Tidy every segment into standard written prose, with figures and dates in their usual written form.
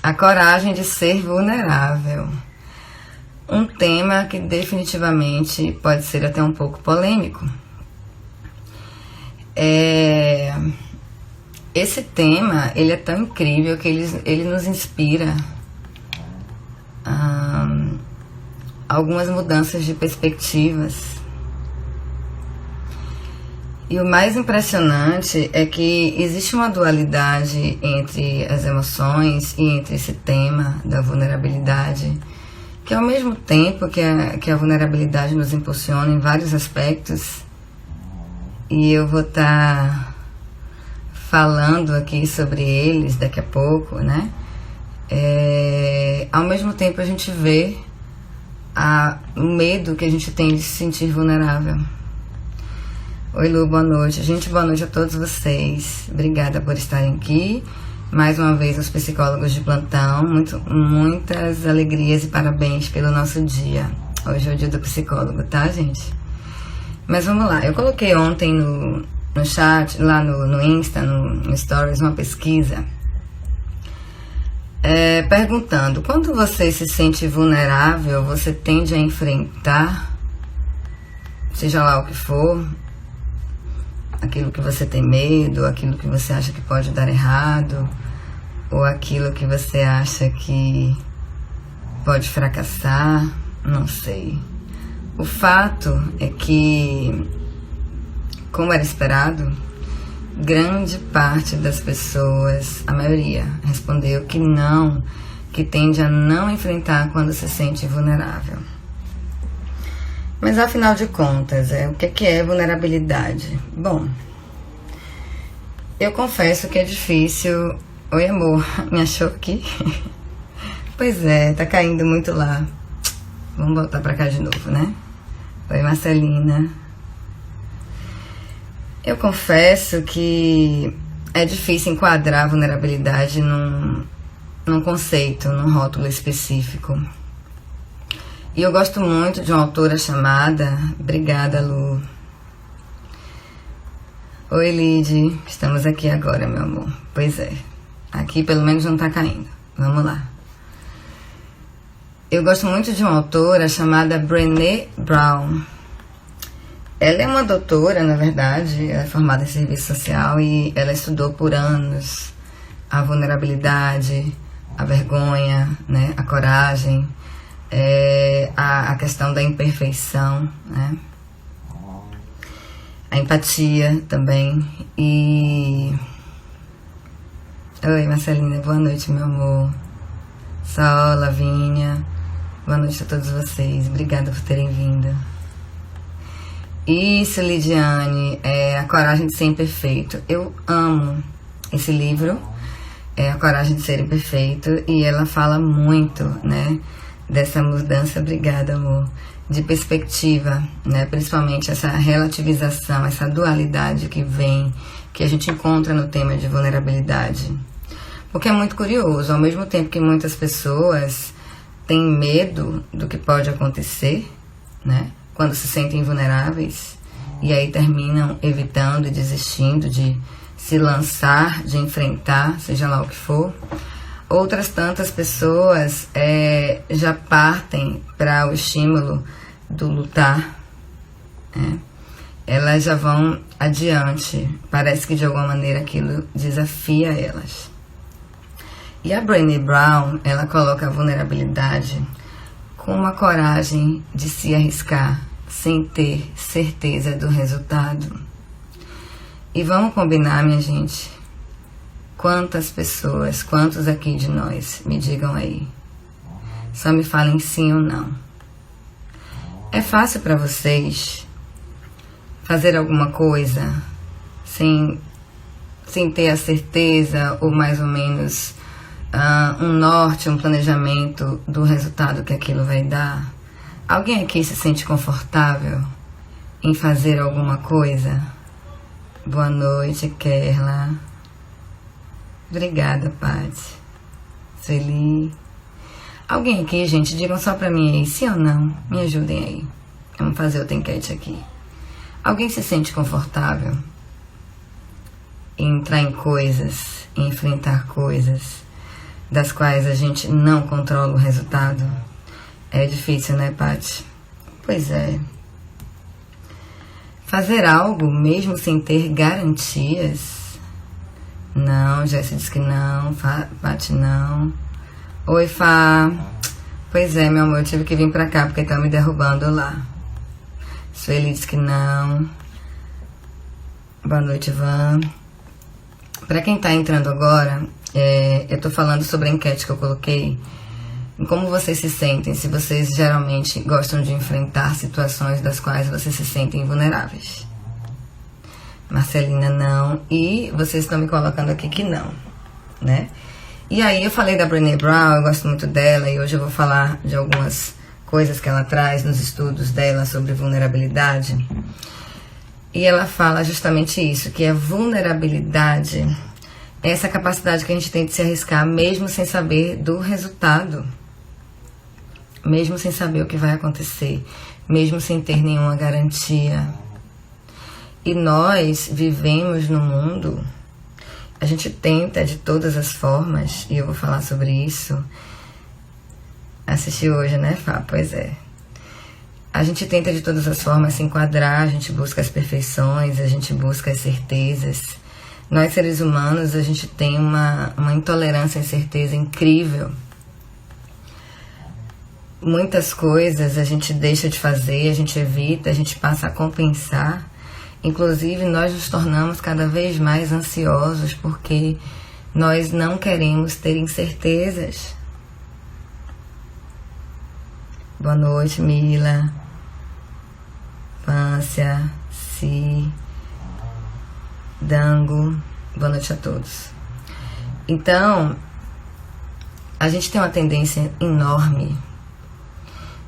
A coragem de ser vulnerável. Um tema que definitivamente pode ser até um pouco polêmico. Esse tema, ele é tão incrível que ele nos inspira algumas mudanças de perspectivas. E o mais impressionante é que existe uma dualidade entre as emoções e entre esse tema da vulnerabilidade, que ao mesmo tempo que a vulnerabilidade nos impulsiona em vários aspectos, e eu vou estar falando aqui sobre eles daqui a pouco, né? Ao mesmo tempo a gente vê o medo que a gente tem de se sentir vulnerável. Oi Lu, boa noite. Gente, boa noite a todos vocês. Obrigada por estarem aqui. Mais uma vez os psicólogos de plantão. Muitas alegrias e parabéns pelo nosso dia. Hoje é o dia do psicólogo, tá, gente? Mas vamos lá. Eu coloquei ontem no chat, lá no Insta, no Stories, uma pesquisa perguntando: quando você se sente vulnerável, você tende a enfrentar, seja lá o que for, aquilo que você tem medo, aquilo que você acha que pode dar errado, ou aquilo que você acha que pode fracassar, não sei. O fato é que, como era esperado, grande parte das pessoas, a maioria, respondeu que não, que tende a não enfrentar quando se sente vulnerável. Mas afinal de contas, o que é vulnerabilidade? Bom, eu confesso que é difícil. Oi amor, me achou aqui? Pois é, tá caindo muito lá. Vamos voltar pra cá de novo, né? Oi Marcelina. Eu confesso que é difícil enquadrar a vulnerabilidade num conceito, num rótulo específico. E eu gosto muito de uma autora chamada... Obrigada, Lu. Oi, Lid. Estamos aqui agora, meu amor. Pois é. Aqui pelo menos não tá caindo. Vamos lá. Eu gosto muito de uma autora chamada Brené Brown. Ela é uma doutora, na verdade, ela é formada em serviço social e ela estudou por anos a vulnerabilidade, a vergonha, né, a coragem, a questão da imperfeição, né, a empatia também. E... Oi, Marcelina, boa noite, meu amor. Sol, Lavínia, boa noite a todos vocês. Obrigada por terem vindo. Isso, Lidiane, A Coragem de Ser Imperfeito. Eu amo esse livro, A Coragem de Ser Imperfeito, e ela fala muito, né, dessa mudança, obrigada, amor, de perspectiva, né, principalmente essa relativização, essa dualidade que a gente encontra no tema de vulnerabilidade. Porque é muito curioso, ao mesmo tempo que muitas pessoas têm medo do que pode acontecer, né, quando se sentem vulneráveis, e aí terminam evitando e desistindo de se lançar, de enfrentar, seja lá o que for. Outras tantas pessoas já partem para o estímulo do lutar, né? Elas já vão adiante, parece que de alguma maneira aquilo desafia elas. E a Brené Brown, ela coloca a vulnerabilidade com uma coragem de se arriscar sem ter certeza do resultado. E vamos combinar, minha gente, quantas pessoas, quantos aqui de nós, me digam aí, só me falem sim ou não. É fácil para vocês fazer alguma coisa sem ter a certeza ou mais ou menos um norte, um planejamento do resultado que aquilo vai dar? Alguém aqui se sente confortável em fazer alguma coisa? Boa noite, Kerla. Obrigada, Paty. Sueli. Alguém aqui, gente, digam só pra mim aí, sim ou não? Me ajudem aí. Vamos fazer outra enquete aqui. Alguém se sente confortável em entrar em coisas, em enfrentar coisas, das quais a gente não controla o resultado. É difícil, né, Paty? Pois é. Fazer algo mesmo sem ter garantias? Não, Jéssica disse que não. Paty, não. Oi, Fá. Pois é, meu amor, eu tive que vir pra cá porque estão me derrubando lá. Sueli disse que não. Boa noite, Van. Pra quem tá entrando agora, eu tô falando sobre a enquete que eu coloquei. Como vocês se sentem, se vocês geralmente gostam de enfrentar situações das quais vocês se sentem vulneráveis. Marcelina, não. E vocês estão me colocando aqui que não, né? E aí eu falei da Brené Brown, eu gosto muito dela, e hoje eu vou falar de algumas coisas que ela traz nos estudos dela sobre vulnerabilidade. E ela fala justamente isso, que a vulnerabilidade é essa capacidade que a gente tem de se arriscar mesmo sem saber do resultado, mesmo sem saber o que vai acontecer, mesmo sem ter nenhuma garantia. E nós vivemos no mundo, a gente tenta de todas as formas, e eu vou falar sobre isso. Assisti hoje, né, Fá? Pois é. A gente tenta de todas as formas se enquadrar, a gente busca as perfeições, a gente busca as certezas. Nós, seres humanos, a gente tem uma intolerância à incerteza incrível. Muitas coisas a gente deixa de fazer, a gente evita, a gente passa a compensar. Inclusive, nós nos tornamos cada vez mais ansiosos porque nós não queremos ter incertezas. Boa noite, Mila. Pância, Si, Dango. Boa noite a todos. Então, a gente tem uma tendência enorme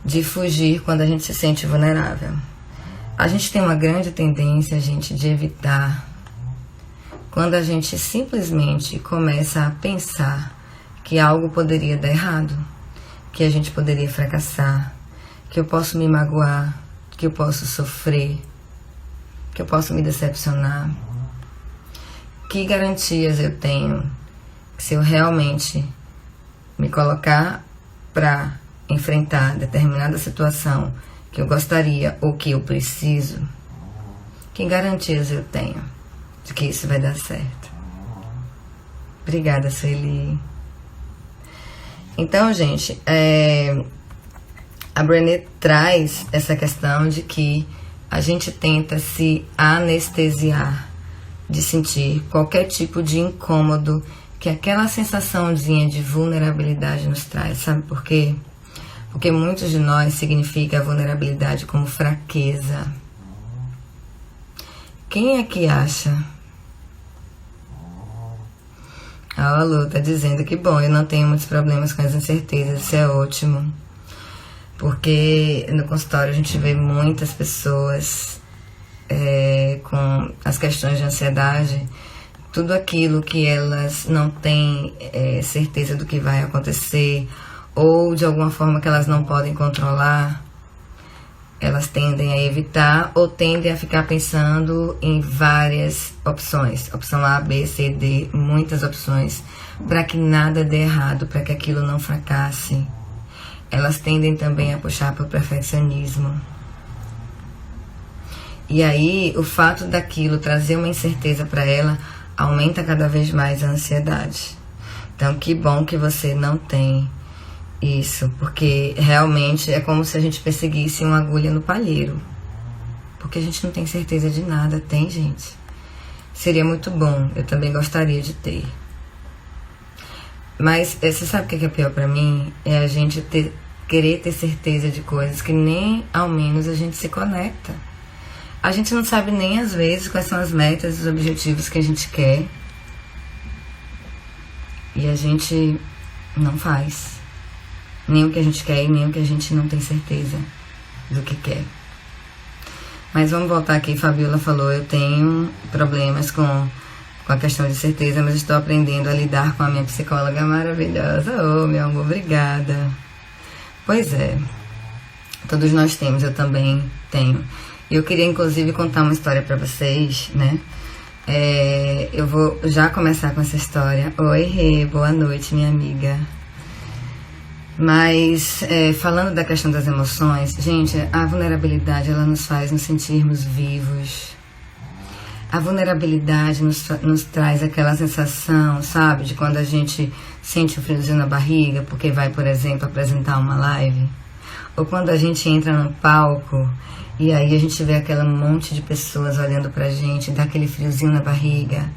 de fugir quando a gente se sente vulnerável. A gente tem uma grande tendência, gente, de evitar quando a gente simplesmente começa a pensar que algo poderia dar errado, que a gente poderia fracassar, que eu posso me magoar, que eu posso sofrer, que eu posso me decepcionar. Que garantias eu tenho que se eu realmente me colocar para enfrentar determinada situação que eu gostaria ou que eu preciso, que garantias eu tenho de que isso vai dar certo? Obrigada, Sueli. Então, gente, a Brené traz essa questão de que a gente tenta se anestesiar de sentir qualquer tipo de incômodo que aquela sensaçãozinha de vulnerabilidade nos traz. Sabe por quê? Porque muitos de nós significa a vulnerabilidade como fraqueza. Quem é que acha? A Lu tá dizendo que bom, eu não tenho muitos problemas com as incertezas, isso é ótimo. Porque no consultório a gente vê muitas pessoas com as questões de ansiedade, tudo aquilo que elas não têm certeza do que vai acontecer, ou de alguma forma que elas não podem controlar, elas tendem a evitar ou tendem a ficar pensando em várias opções. Opção A, B, C, D, muitas opções, para que nada dê errado, para que aquilo não fracasse. Elas tendem também a puxar para o perfeccionismo. E aí, o fato daquilo trazer uma incerteza para ela aumenta cada vez mais a ansiedade. Então, que bom que você não tem isso, porque realmente é como se a gente perseguisse uma agulha no palheiro. Porque a gente não tem certeza de nada, tem, gente? Seria muito bom, eu também gostaria de ter. Mas você sabe o que é pior pra mim? É a gente querer ter certeza de coisas que nem ao menos a gente se conecta. A gente não sabe nem às vezes quais são as metas e os objetivos que a gente quer. E a gente não faz nem o que a gente quer e nem o que a gente não tem certeza do que quer. Mas vamos voltar aqui, Fabiola falou, eu tenho problemas com a questão de certeza, mas estou aprendendo a lidar com a minha psicóloga maravilhosa. Oh, meu amor, obrigada. Pois é, todos nós temos, eu também tenho. Eu queria inclusive contar uma história para vocês, né? Eu vou já começar com essa história. Oi, Rê, boa noite, minha amiga. Mas, falando da questão das emoções, gente, a vulnerabilidade, ela nos faz nos sentirmos vivos. A vulnerabilidade nos traz aquela sensação, sabe, de quando a gente sente o friozinho na barriga, porque vai, por exemplo, apresentar uma live. Ou quando a gente entra no palco e aí a gente vê aquele monte de pessoas olhando pra gente, dá aquele friozinho na barriga.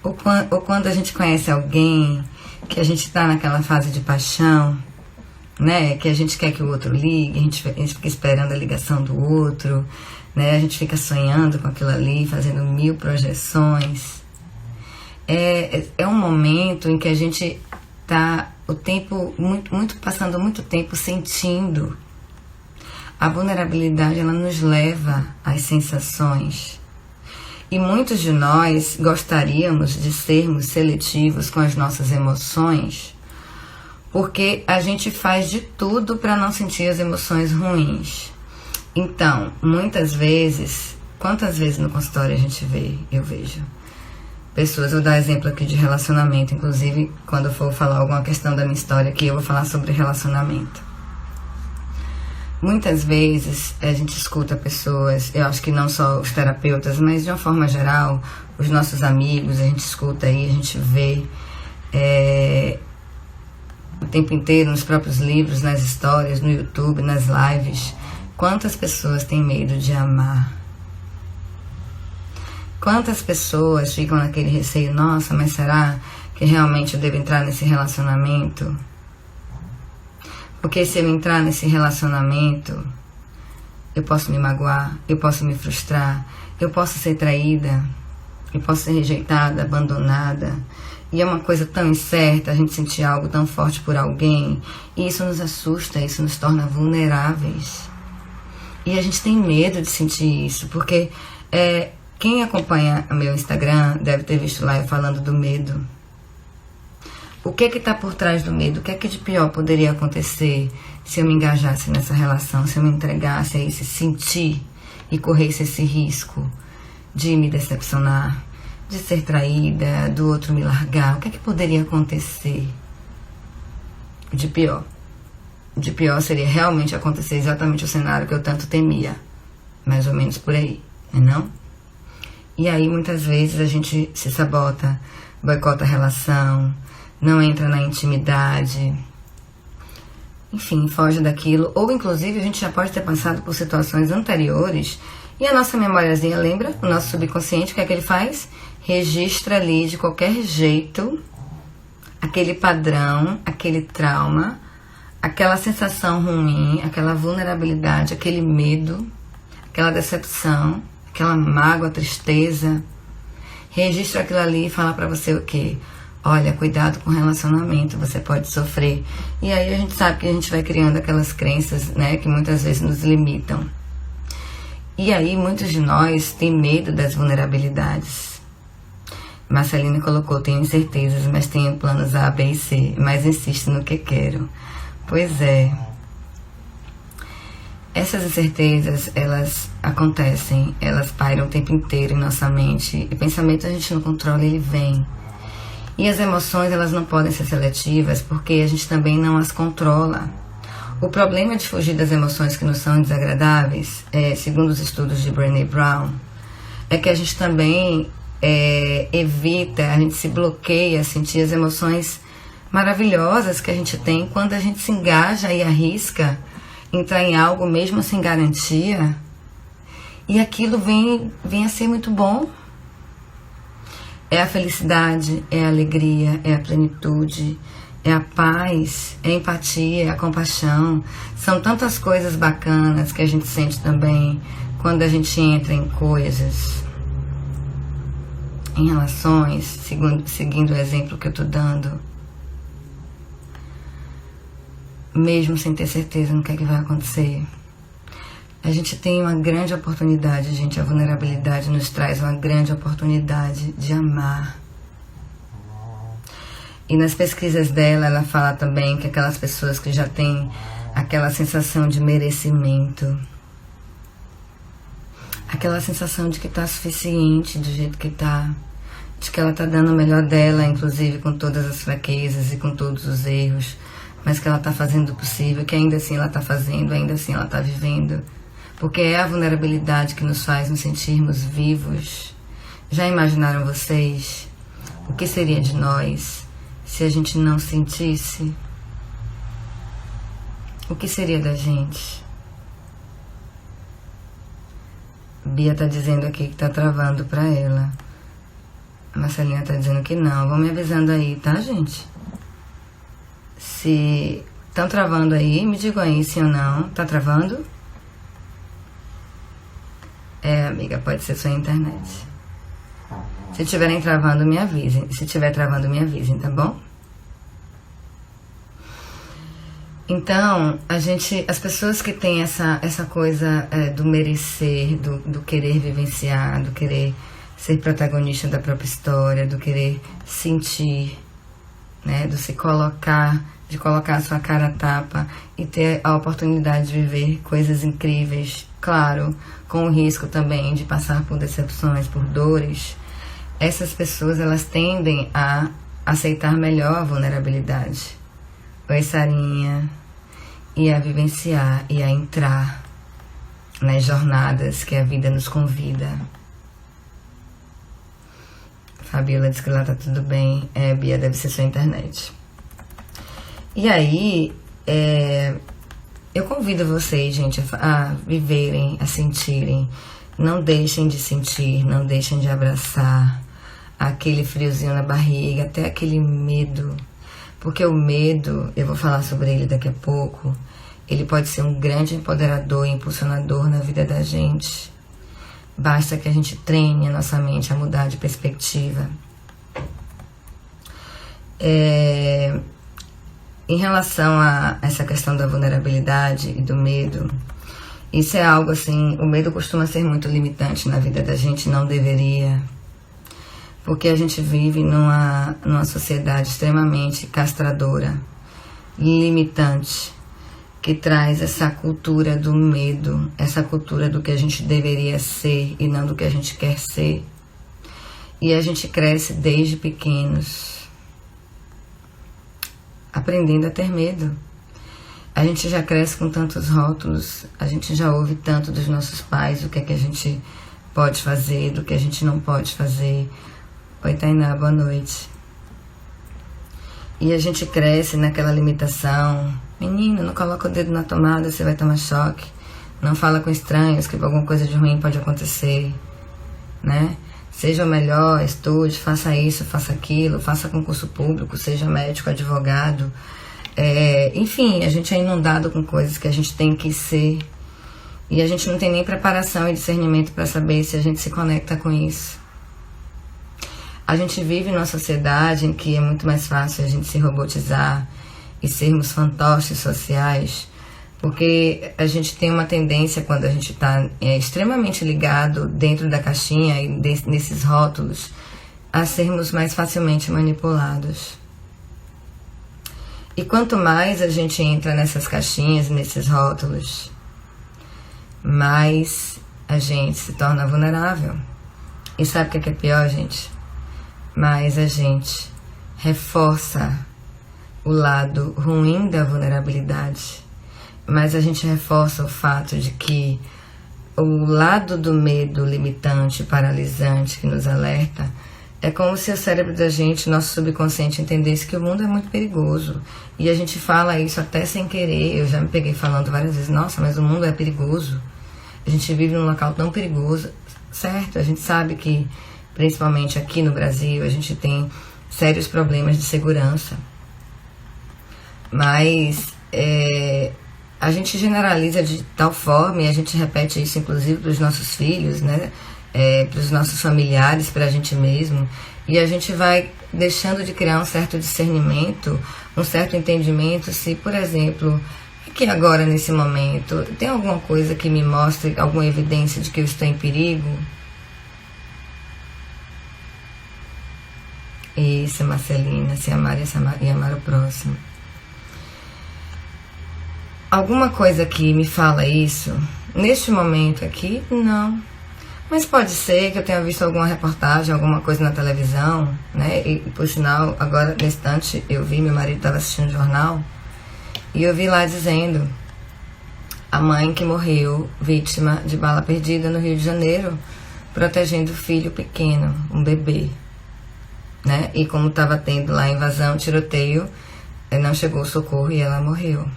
Ou quando a gente conhece alguém que a gente tá naquela fase de paixão, né, que a gente quer que o outro ligue, a gente fica esperando a ligação do outro, né, a gente fica sonhando com aquilo ali, fazendo 1000 projeções. É um momento em que a gente tá o tempo, passando muito tempo sentindo. A vulnerabilidade, ela nos leva às sensações. E muitos de nós gostaríamos de sermos seletivos com as nossas emoções, porque a gente faz de tudo para não sentir as emoções ruins. Então, muitas vezes, quantas vezes no consultório eu vejo pessoas, vou dar exemplo aqui de relacionamento, inclusive quando eu for falar alguma questão da minha história aqui, eu vou falar sobre relacionamento. Muitas vezes a gente escuta pessoas, eu acho que não só os terapeutas, mas de uma forma geral, os nossos amigos, a gente escuta aí, a gente vê o tempo inteiro nos próprios livros, nas histórias, no YouTube, nas lives, quantas pessoas têm medo de amar. Quantas pessoas ficam naquele receio, nossa, mas será que realmente eu devo entrar nesse relacionamento? Porque se eu entrar nesse relacionamento, eu posso me magoar, eu posso me frustrar, eu posso ser traída, eu posso ser rejeitada, abandonada. E é uma coisa tão incerta, a gente sentir algo tão forte por alguém, e isso nos assusta, isso nos torna vulneráveis. E a gente tem medo de sentir isso, porque quem acompanha o meu Instagram deve ter visto lá eu falando do medo. O que está por trás do medo? O que é que de pior poderia acontecer se eu me engajasse nessa relação, se eu me entregasse a esse sentir e corresse esse risco de me decepcionar, de ser traída, do outro me largar? O que é que poderia acontecer de pior? De pior seria realmente acontecer exatamente o cenário que eu tanto temia. Mais ou menos por aí, não? E aí muitas vezes a gente se sabota, boicota a relação, não entra na intimidade, enfim, foge daquilo. Ou inclusive a gente já pode ter passado por situações anteriores e a nossa memóriazinha lembra, o nosso subconsciente, o que é que ele faz? Registra ali de qualquer jeito aquele padrão, aquele trauma, aquela sensação ruim, aquela vulnerabilidade, aquele medo, aquela decepção, aquela mágoa, tristeza. Registra aquilo ali e fala pra você o quê? Olha, cuidado com o relacionamento, você pode sofrer. E aí a gente sabe que a gente vai criando aquelas crenças, né, que muitas vezes nos limitam. E aí muitos de nós têm medo das vulnerabilidades. Marcelina colocou, tenho incertezas, mas tenho planos A, B e C, mas insisto no que quero. Pois é. Essas incertezas, elas acontecem, elas pairam o tempo inteiro em nossa mente. E pensamento a gente não controla, ele vem. E as emoções, elas não podem ser seletivas porque a gente também não as controla. O problema de fugir das emoções que nos são desagradáveis, segundo os estudos de Brené Brown, é que a gente também evita, a gente se bloqueia a sentir as emoções maravilhosas que a gente tem quando a gente se engaja e arrisca entrar em algo mesmo sem garantia, e aquilo vem a ser muito bom. É a felicidade, é a alegria, é a plenitude, é a paz, é a empatia, é a compaixão. São tantas coisas bacanas que a gente sente também quando a gente entra em coisas, em relações, seguindo o exemplo que eu estou dando, mesmo sem ter certeza no que é que vai acontecer. A gente tem uma grande oportunidade, gente. A vulnerabilidade nos traz uma grande oportunidade de amar. E nas pesquisas dela, ela fala também que aquelas pessoas que já têm aquela sensação de merecimento, aquela sensação de que está suficiente do jeito que está, de que ela tá dando o melhor dela, inclusive com todas as fraquezas e com todos os erros, mas que ela tá fazendo o possível, que ainda assim ela tá fazendo, ainda assim ela tá vivendo, porque é a vulnerabilidade que nos faz nos sentirmos vivos. Já imaginaram vocês o que seria de nós se a gente não sentisse? O que seria da gente? Bia tá dizendo aqui que tá travando pra ela. A Marcelina tá dizendo que não. Vão me avisando aí, tá, gente? Se estão travando aí, me digam aí sim ou não. Tá travando? É, amiga, pode ser sua internet. Se estiverem travando, me avisem. Se estiver travando, me avisem, tá bom? Então, as pessoas que têm essa coisa do merecer, do querer vivenciar, do querer ser protagonista da própria história, do querer sentir, né, de colocar a sua cara a tapa e ter a oportunidade de viver coisas incríveis, claro, com o risco também de passar por decepções, por dores. Essas pessoas, elas tendem a aceitar melhor a vulnerabilidade. Oi, Sarinha. E a vivenciar e a entrar nas jornadas que a vida nos convida. Fabiola diz que lá tá tudo bem. Bia, deve ser sua internet. E aí, eu convido vocês, gente, a viverem, a sentirem. Não deixem de sentir, não deixem de abraçar aquele friozinho na barriga, até aquele medo. Porque o medo, eu vou falar sobre ele daqui a pouco, ele pode ser um grande empoderador e impulsionador na vida da gente. Basta que a gente treine a nossa mente a mudar de perspectiva. Em relação a essa questão da vulnerabilidade e do medo, isso é algo assim, o medo costuma ser muito limitante na vida da gente, não deveria. Porque a gente vive numa sociedade extremamente castradora, limitante, que traz essa cultura do medo, essa cultura do que a gente deveria ser e não do que a gente quer ser. E a gente cresce desde pequenos, aprendendo a ter medo. A gente já cresce com tantos rótulos, a gente já ouve tanto dos nossos pais, o que é que a gente pode fazer, do que a gente não pode fazer. Oi, Tainá, boa noite. E a gente cresce naquela limitação. Menino, não coloca o dedo na tomada, você vai tomar choque. Não fala com estranhos, que alguma coisa de ruim pode acontecer, né? Seja o melhor, estude, faça isso, faça aquilo, faça concurso público, seja médico, advogado. Enfim, a gente é inundado com coisas que a gente tem que ser. E a gente não tem nem preparação e discernimento para saber se a gente se conecta com isso. A gente vive numa sociedade em que é muito mais fácil a gente se robotizar e sermos fantoches sociais, porque a gente tem uma tendência, quando a gente está extremamente ligado dentro da caixinha e nesses rótulos, a sermos mais facilmente manipulados. E quanto mais a gente entra nessas caixinhas, nesses rótulos, mais a gente se torna vulnerável. E sabe o que é pior, gente? Mas a gente reforça o lado ruim da vulnerabilidade, mas a gente reforça o fato de que o lado do medo limitante, paralisante, que nos alerta, é como se o cérebro da gente, nosso subconsciente, entendesse que o mundo é muito perigoso. E a gente fala isso até sem querer. Eu já me peguei falando várias vezes, nossa, mas o mundo é perigoso. A gente vive num local tão perigoso. Certo, a gente sabe que principalmente aqui no Brasil, a gente tem sérios problemas de segurança. Mas a gente generaliza de tal forma, e a gente repete isso inclusive para os nossos filhos, né? Para os nossos familiares, para a gente mesmo. E a gente vai deixando de criar um certo discernimento, um certo entendimento, se, por exemplo, aqui agora, nesse momento, tem alguma coisa que me mostre, alguma evidência de que eu estou em perigo? Isso, Marcelina, se amar e amar o próximo. Alguma coisa que me fala isso, neste momento aqui, não. Mas pode ser que eu tenha visto alguma reportagem, alguma coisa na televisão, né? E por sinal, agora nesse instante eu vi, meu marido estava assistindo o jornal, e eu vi lá dizendo a mãe que morreu vítima de bala perdida no Rio de Janeiro, protegendo o filho pequeno, um bebê, né? E como estava tendo lá invasão, tiroteio, não chegou o socorro e ela morreu.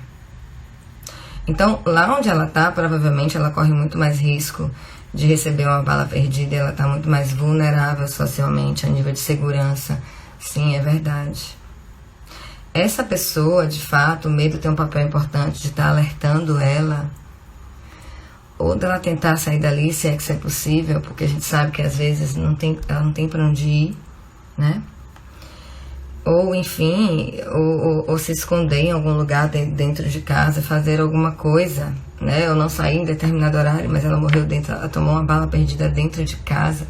Então, lá onde ela está, provavelmente ela corre muito mais risco de receber uma bala perdida, ela está muito mais vulnerável socialmente, a nível de segurança. Sim, é verdade. Essa pessoa, de fato, o medo tem um papel importante de estar alertando ela, ou dela tentar sair dali, se é que isso é possível, porque a gente sabe que às vezes ela não tem para onde ir, né? Ou, enfim, ou se esconder em algum lugar dentro de casa, fazer alguma coisa, né? Ou não sair em determinado horário, mas ela morreu ela tomou uma bala perdida dentro de casa.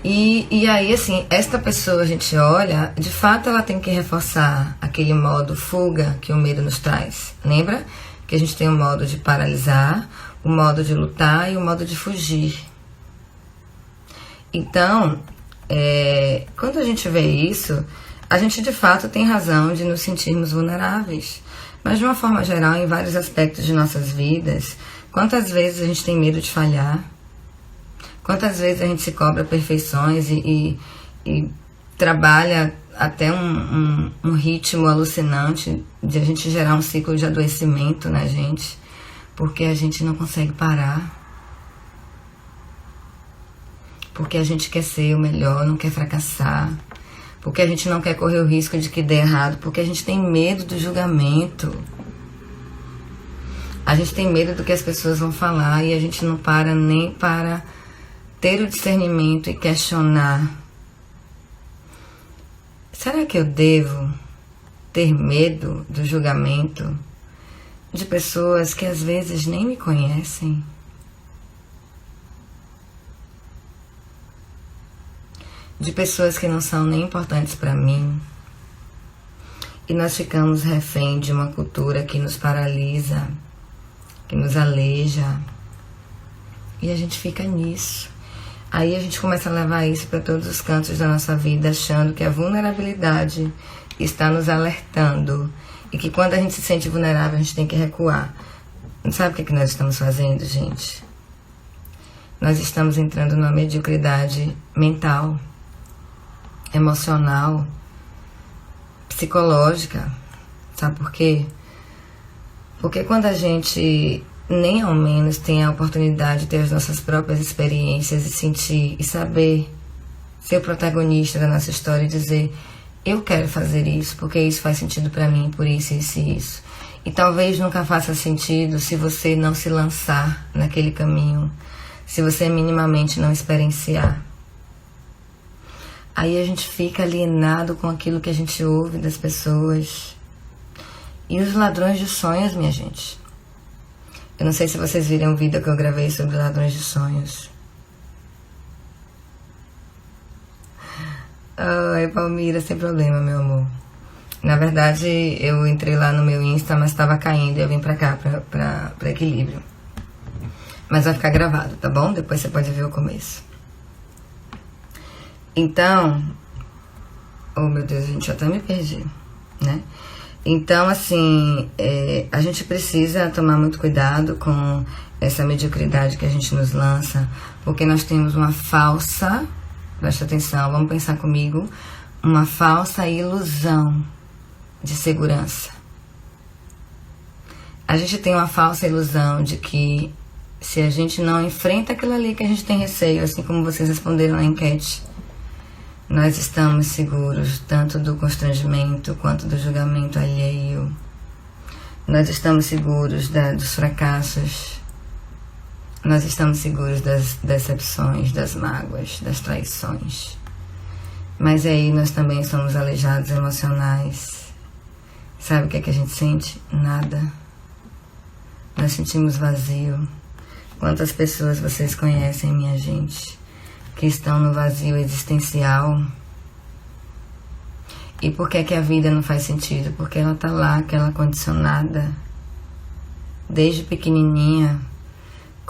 E aí, assim, esta pessoa, a gente olha, de fato ela tem que reforçar aquele modo fuga que o medo nos traz. Lembra que a gente tem o modo de paralisar, o modo de lutar e o modo de fugir. Então, quando a gente vê isso, a gente de fato tem razão de nos sentirmos vulneráveis. Mas de uma forma geral, em vários aspectos de nossas vidas, quantas vezes a gente tem medo de falhar? Quantas vezes a gente se cobra perfeições e trabalha até um ritmo alucinante de a gente gerar um ciclo de adoecimento na gente, porque a gente não consegue parar. Porque a gente quer ser o melhor, não quer fracassar. Porque a gente não quer correr o risco de que dê errado. Porque a gente tem medo do julgamento. A gente tem medo do que as pessoas vão falar e a gente não para nem para ter o discernimento e questionar. Será que eu devo ter medo do julgamento de pessoas que às vezes nem me conhecem? De pessoas que não são nem importantes para mim. E nós ficamos refém de uma cultura que nos paralisa, que nos aleija. E a gente fica nisso. Aí a gente começa a levar isso para todos os cantos da nossa vida, achando que a vulnerabilidade está nos alertando. E que quando a gente se sente vulnerável, a gente tem que recuar. Não sabe o que nós estamos fazendo, gente? Nós estamos entrando numa mediocridade mental, emocional, psicológica. Sabe por quê? Porque quando a gente nem ao menos tem a oportunidade de ter as nossas próprias experiências e sentir e saber ser o protagonista da nossa história e dizer: eu quero fazer isso porque isso faz sentido pra mim, por isso, isso e isso. E talvez nunca faça sentido se você não se lançar naquele caminho, se você minimamente não experienciar. Aí a gente fica alienado com aquilo que a gente ouve das pessoas. E os ladrões de sonhos, minha gente. Eu não sei se vocês viram o vídeo que eu gravei sobre ladrões de sonhos. Ai, Palmira, sem problema, meu amor. Na verdade, eu entrei lá no meu Insta, mas estava caindo e eu vim pra cá, pra equilíbrio. Mas vai ficar gravado, tá bom? Depois você pode ver o começo. Então, oh meu Deus, gente, eu até me perdi, né? Então, assim, a gente precisa tomar muito cuidado com essa mediocridade que a gente nos lança, porque nós temos uma falsa, presta atenção, vamos pensar comigo, uma falsa ilusão de segurança. A gente tem uma falsa ilusão de que se a gente não enfrenta aquilo ali que a gente tem receio, assim como vocês responderam na enquete, nós estamos seguros tanto do constrangimento quanto do julgamento alheio. Nós estamos seguros dos fracassos. Nós estamos seguros das decepções, das mágoas, das traições. Mas aí nós também somos aleijados emocionais. Sabe o que é que a gente sente? Nada. Nós sentimos vazio. Quantas pessoas vocês conhecem, minha gente, que estão no vazio existencial? E por que que a vida não faz sentido? Porque ela tá lá, aquela condicionada, desde pequenininha,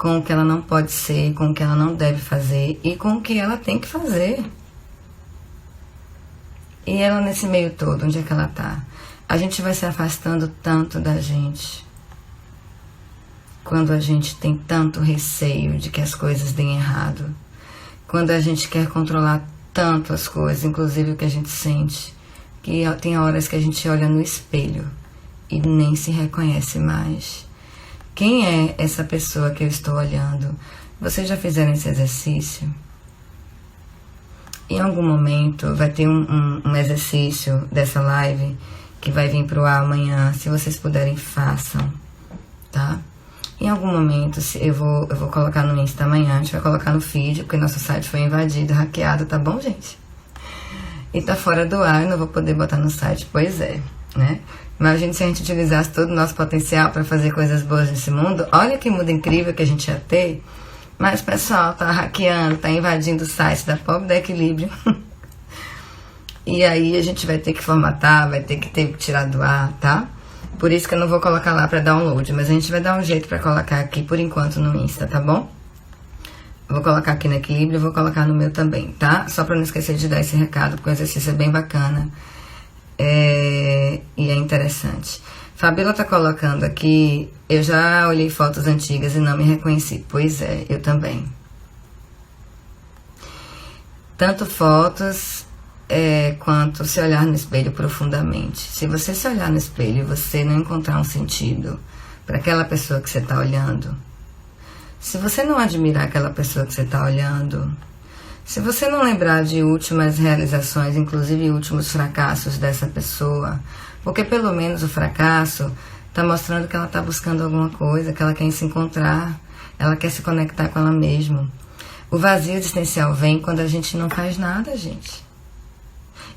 com o que ela não pode ser, com o que ela não deve fazer e com o que ela tem que fazer. E ela nesse meio todo, onde é que ela tá? A gente vai se afastando tanto da gente quando a gente tem tanto receio de que as coisas deem errado, quando a gente quer controlar tanto as coisas, inclusive o que a gente sente, que tem horas que a gente olha no espelho e nem se reconhece mais. Quem é essa pessoa que eu estou olhando? Vocês já fizeram esse exercício? Em algum momento vai ter um exercício dessa live que vai vir pro ar amanhã. Se vocês puderem, façam, tá? Em algum momento eu vou colocar no Insta amanhã, a gente vai colocar no feed, porque nosso site foi invadido, hackeado, tá bom, gente? E tá fora do ar, eu não vou poder botar no site, pois é, né? Imagine se a gente utilizasse todo o nosso potencial para fazer coisas boas nesse mundo. Olha que mundo incrível que a gente ia ter. Mas o pessoal tá hackeando, tá invadindo o site da Pobre da Equilíbrio. E aí a gente vai ter que formatar, vai ter que tirar do ar, tá? Por isso que eu não vou colocar lá para download, mas a gente vai dar um jeito para colocar aqui por enquanto no Insta, tá bom? Eu vou colocar aqui no Equilíbrio, eu vou colocar no meu também, tá? Só para não esquecer de dar esse recado, porque o exercício é bem bacana. E é interessante. Fabíola tá colocando aqui, eu já olhei fotos antigas e não me reconheci. Pois é, eu também. Tanto fotos quanto se olhar no espelho profundamente. Se você se olhar no espelho e você não encontrar um sentido para aquela pessoa que você está olhando, se você não admirar aquela pessoa que você está olhando, se você não lembrar de últimas realizações, inclusive últimos fracassos dessa pessoa, porque pelo menos o fracasso está mostrando que ela está buscando alguma coisa, que ela quer se encontrar, ela quer se conectar com ela mesma. O vazio existencial vem quando a gente não faz nada, gente.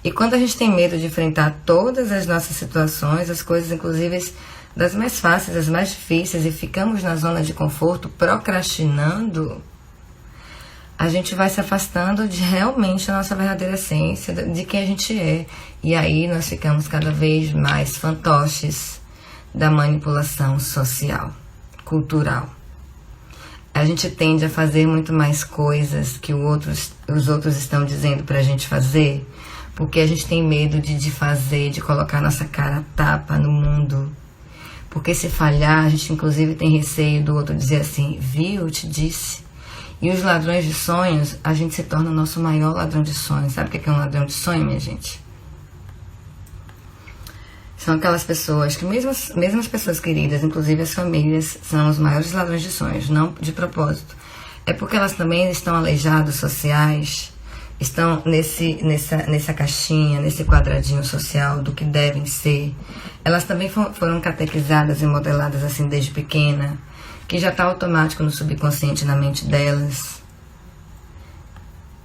E quando a gente tem medo de enfrentar todas as nossas situações, as coisas inclusive das mais fáceis, as mais difíceis, e ficamos na zona de conforto procrastinando, a gente vai se afastando de realmente a nossa verdadeira essência, de quem a gente é. E aí nós ficamos cada vez mais fantoches da manipulação social, cultural. A gente tende a fazer muito mais coisas que os outros estão dizendo pra gente fazer, porque a gente tem medo de fazer, de colocar nossa cara a tapa no mundo. Porque se falhar, a gente inclusive tem receio do outro dizer assim, viu, eu te disse. E os ladrões de sonhos, a gente se torna o nosso maior ladrão de sonhos. Sabe o que é um ladrão de sonho, minha gente? São aquelas pessoas que, mesmo as pessoas queridas, inclusive as famílias, são os maiores ladrões de sonhos, não de propósito. É porque elas também estão aleijadas sociais, estão nessa caixinha, nesse quadradinho social do que devem ser. Elas também foram catequizadas e modeladas assim desde pequena, que já está automático no subconsciente, na mente delas.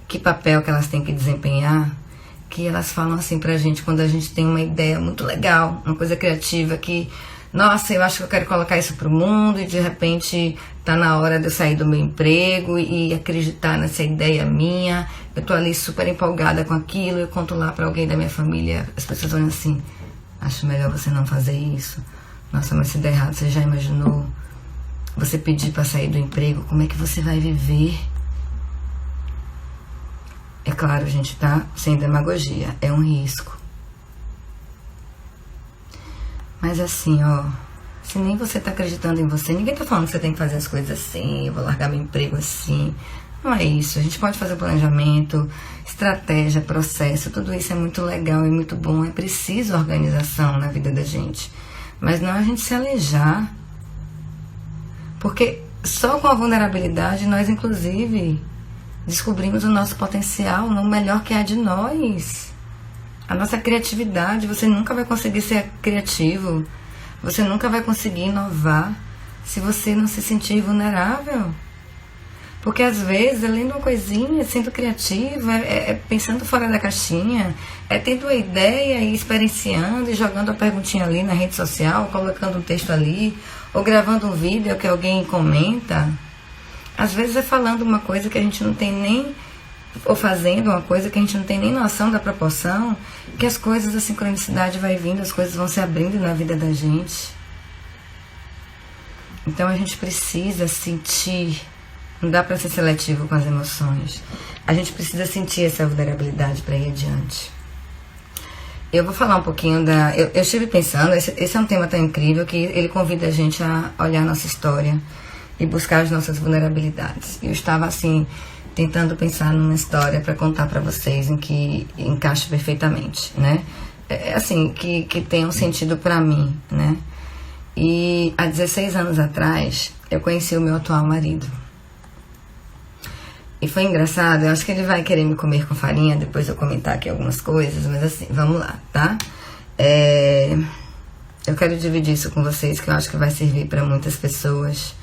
Que papel que elas têm que desempenhar, que elas falam assim pra gente quando a gente tem uma ideia muito legal, uma coisa criativa que, nossa, eu acho que eu quero colocar isso pro mundo e de repente tá na hora de eu sair do meu emprego e acreditar nessa ideia minha. Eu tô ali super empolgada com aquilo, eu conto lá pra alguém da minha família, as pessoas olham assim, acho melhor você não fazer isso. Nossa, mas se der errado, você já imaginou? Você pedir para sair do emprego, como é que você vai viver? É claro, gente, tá? Sem demagogia, é um risco. Mas assim, ó, se nem você tá acreditando em você, ninguém tá falando que você tem que fazer as coisas assim, eu vou largar meu emprego assim. Não é isso, a gente pode fazer planejamento, estratégia, processo, tudo isso é muito legal e muito bom, é preciso organização na vida da gente. Mas não a gente se alejar. Porque só com a vulnerabilidade nós, inclusive, descobrimos o nosso potencial, no melhor que há de nós. A nossa criatividade, você nunca vai conseguir ser criativo, você nunca vai conseguir inovar se você não se sentir vulnerável. Porque às vezes, além de uma coisinha, sendo criativa, pensando fora da caixinha, tendo uma ideia e experienciando e jogando a perguntinha ali na rede social, colocando um texto ali, ou gravando um vídeo que alguém comenta. Às vezes é falando uma coisa que a gente não tem nem, ou fazendo uma coisa que a gente não tem nem noção da proporção, que as coisas, a sincronicidade vai vindo, as coisas vão se abrindo na vida da gente. Então a gente precisa sentir, não dá para ser seletivo com as emoções. A gente precisa sentir essa vulnerabilidade para ir adiante. Eu vou falar um pouquinho da... Eu estive pensando, esse é um tema tão incrível que ele convida a gente a olhar a nossa história e buscar as nossas vulnerabilidades. Eu estava, assim, tentando pensar numa história para contar para vocês em que encaixe perfeitamente, né? Assim, que tenha um sentido para mim, né? E há 16 anos atrás, eu conheci o meu atual marido. E foi engraçado, eu acho que ele vai querer me comer com farinha, depois eu comentar aqui algumas coisas, mas assim, vamos lá, tá? Eu quero dividir isso com vocês, que eu acho que vai servir para muitas pessoas.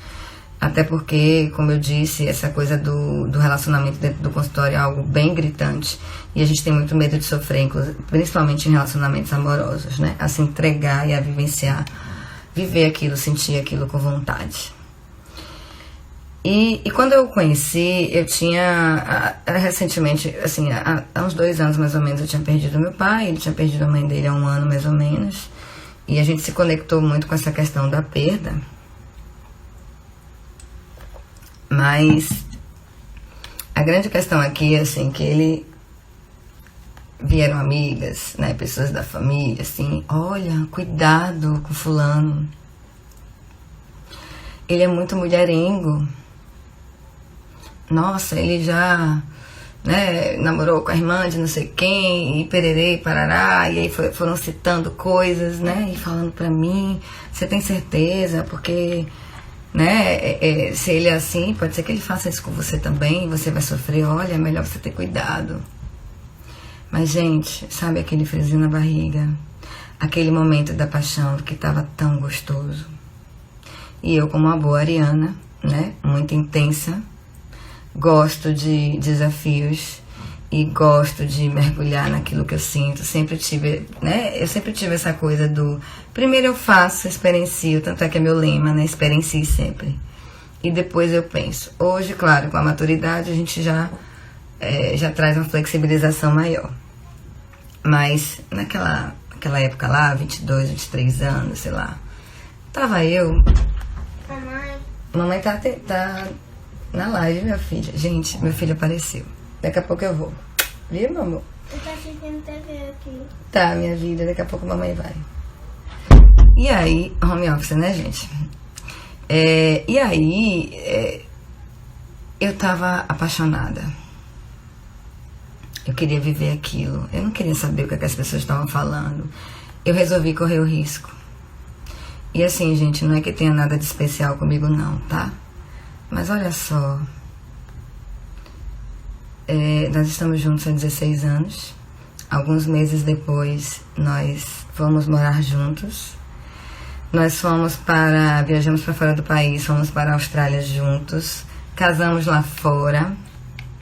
Até porque, como eu disse, essa coisa do relacionamento dentro do consultório é algo bem gritante. E a gente tem muito medo de sofrer, principalmente em relacionamentos amorosos, né? A se entregar e a vivenciar, viver aquilo, sentir aquilo com vontade. E quando eu o conheci, eu tinha, recentemente, assim, há uns 2 anos mais ou menos, eu tinha perdido meu pai, ele tinha perdido a mãe dele há 1 ano mais ou menos, e a gente se conectou muito com essa questão da perda. Mas a grande questão aqui é, assim, que vieram amigas, né, pessoas da família, assim, olha, cuidado com fulano, ele é muito mulherengo. Nossa, ele já, né, namorou com a irmã de não sei quem, e pererê, e parará, e aí foram citando coisas, né, e falando pra mim, você tem certeza, porque, né, se ele é assim, pode ser que ele faça isso com você também, e você vai sofrer, olha, é melhor você ter cuidado. Mas, gente, sabe aquele friozinho na barriga, aquele momento da paixão que tava tão gostoso. E eu, como uma boa ariana, né, muito intensa, gosto de desafios e gosto de mergulhar naquilo que eu sinto. Sempre tive, né? Eu sempre tive essa coisa do primeiro eu faço, experiencio, tanto é que é meu lema, né? Experiencie sempre. E depois eu penso. Hoje, claro, com a maturidade a gente já traz uma flexibilização maior. Mas naquela época lá, 22, 23 anos, sei lá, tava eu... Mamãe tá na live, minha filha. Gente, meu filho apareceu. Daqui a pouco eu vou. Viu, meu amor? Eu tô assistindo TV aqui. Tá, minha vida. Daqui a pouco a mamãe vai. E aí, home office, né, gente? E aí, eu tava apaixonada. Eu queria viver aquilo. Eu não queria saber o que as pessoas estavam falando. Eu resolvi correr o risco. E assim, gente, não é que tenha nada de especial comigo não, tá? Mas olha só, nós estamos juntos há 16 anos. Alguns meses depois, nós fomos morar juntos. Nós viajamos para fora do país, fomos para a Austrália juntos. Casamos lá fora,